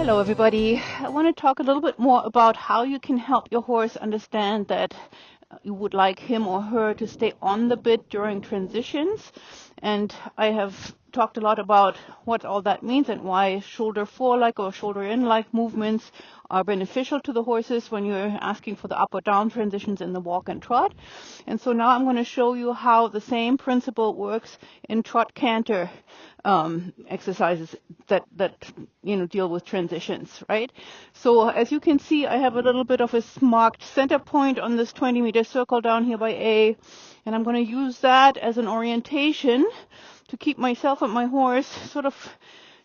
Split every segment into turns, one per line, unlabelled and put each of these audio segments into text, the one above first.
Hello everybody. I want to talk a little bit more about how you can help your horse understand that you would like him or her to stay on the bit during transitions. And I have talked a lot about what all that means and why shoulder fore-like or shoulder in-like movements are beneficial to the horses when you're asking for the up or down transitions in the walk and trot. And so now I'm going to show you how the same principle works in trot-canter exercises that deal with transitions, right? So as you can see, I have a little bit of a marked center point on this 20-meter circle down here by A, and I'm going to use that as an orientation to keep myself and my horse sort of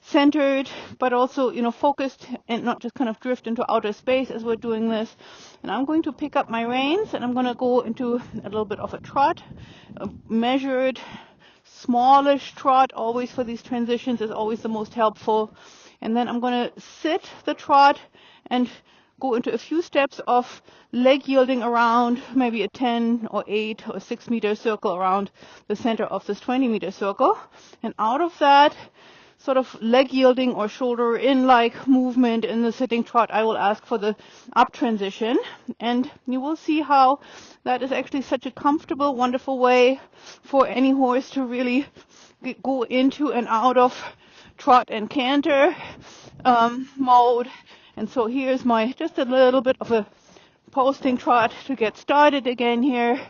centered, but also, focused and not just kind of drift into outer space as we're doing this. And I'm going to pick up my reins and I'm going to go into a little bit of a trot, a measured, smallish trot. Always for these transitions is always the most helpful. And then I'm going to sit the trot and go into a few steps of leg yielding around maybe a 10 or 8 or 6 meter circle around the center of this 20-meter circle. And out of that sort of leg yielding or shoulder in like movement in the sitting trot, I will ask for the up transition. And you will see how that is actually such a comfortable, wonderful way for any horse to really go into and out of trot and canter mode. And so here's just a little bit of a posting trot to get started again here.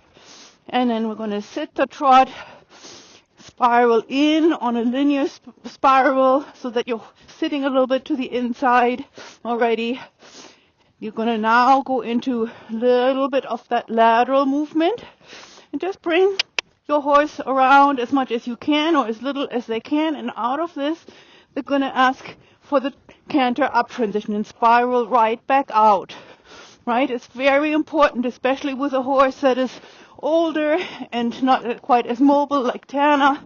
And then we're going to sit the trot, spiral in on a linear spiral so that you're sitting a little bit to the inside already. You're going to now go into a little bit of that lateral movement and just bring your horse around as much as you can or as little as they can. And out of this, they're going to ask for the canter up transition and spiral right back out, right? It's very important, especially with a horse that is older and not quite as mobile like Thana,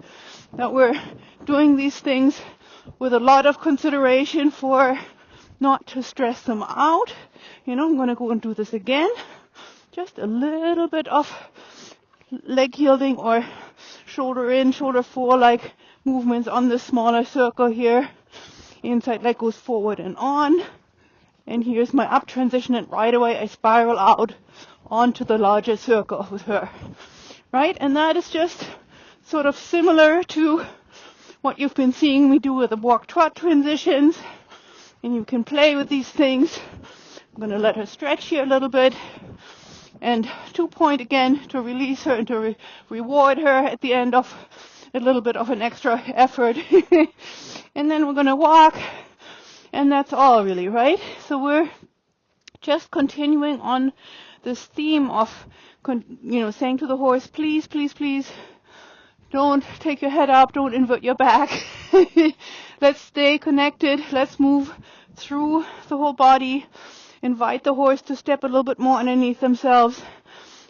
that we're doing these things with a lot of consideration for not to stress them out. I'm going to go and do this again. Just a little bit of leg yielding or shoulder in, shoulder fore like movements on the smaller circle here. Inside leg goes forward and on. And here's my up transition, and right away I spiral out onto the larger circle with her. Right? And that is just sort of similar to what you've been seeing me do with the walk-trot transitions. And you can play with these things. I'm going to let her stretch here a little bit. And 2-point again to release her and to reward her at the end of a little bit of an extra effort. And then we're going to walk. And that's all really, right? So we're just continuing on this theme of, saying to the horse, please, please, please, don't take your head up, don't invert your back. Let's stay connected. Let's move through the whole body. Invite the horse to step a little bit more underneath themselves.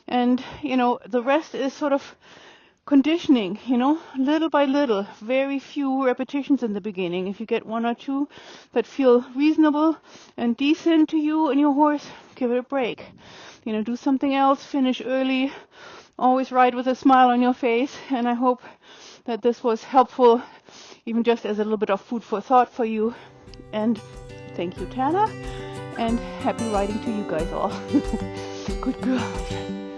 And, the rest is sort of conditioning, little by little, very few repetitions in the beginning. If you get 1 or 2 that feel reasonable and decent to you and your horse, give it a break. Do something else, finish early, always ride with a smile on your face. And I hope that this was helpful, even just as a little bit of food for thought for you. And thank you, Thana, and happy riding to you guys all. Good girl.